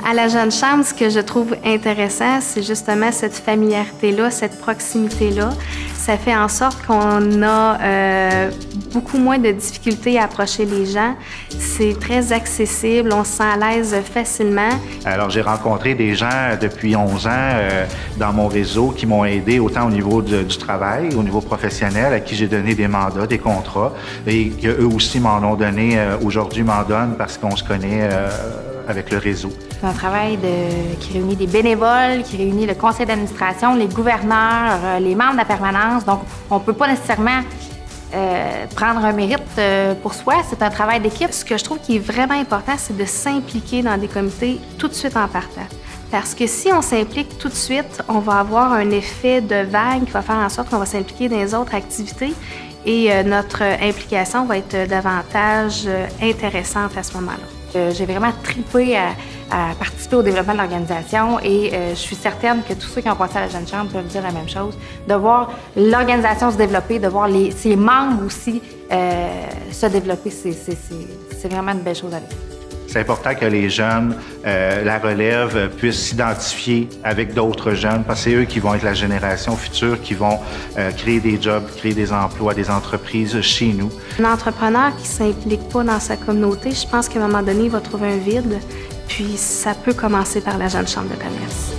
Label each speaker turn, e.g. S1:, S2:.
S1: À la Jeune Chambre, ce que je trouve intéressant, c'est justement cette familiarité-là, cette proximité-là. Ça fait en sorte qu'on a beaucoup moins de difficultés à approcher les gens. C'est très accessible, on se sent à l'aise facilement.
S2: Alors, j'ai rencontré des gens depuis 11 ans dans mon réseau qui m'ont aidé autant au niveau du travail, au niveau professionnel, à qui j'ai donné des mandats, des contrats, et qu'eux aussi m'en ont donné, aujourd'hui m'en donnent parce qu'on se connaît avec le réseau.
S3: C'est un travail qui réunit des bénévoles, qui réunit le conseil d'administration, les gouverneurs, les membres de la permanence. Donc, on ne peut pas nécessairement prendre un mérite pour soi. C'est un travail d'équipe.
S1: Ce que je trouve qui est vraiment important, c'est de s'impliquer dans des comités tout de suite en partant. Parce que si on s'implique tout de suite, on va avoir un effet de vague qui va faire en sorte qu'on va s'impliquer dans les autres activités et notre implication va être davantage intéressante à ce moment-là.
S3: J'ai vraiment trippé à participer au développement de l'organisation et je suis certaine que tous ceux qui ont passé à la Jeune Chambre peuvent dire la même chose. De voir l'organisation se développer, de voir ses membres aussi se développer, c'est vraiment une belle chose à vivre.
S2: C'est important que les jeunes, la relève, puissent s'identifier avec d'autres jeunes parce que c'est eux qui vont être la génération future, qui vont créer des jobs, créer des emplois, des entreprises chez nous.
S1: Un entrepreneur qui ne s'implique pas dans sa communauté, je pense qu'à un moment donné, il va trouver un vide. Puis ça peut commencer par la Jeune Chambre de commerce.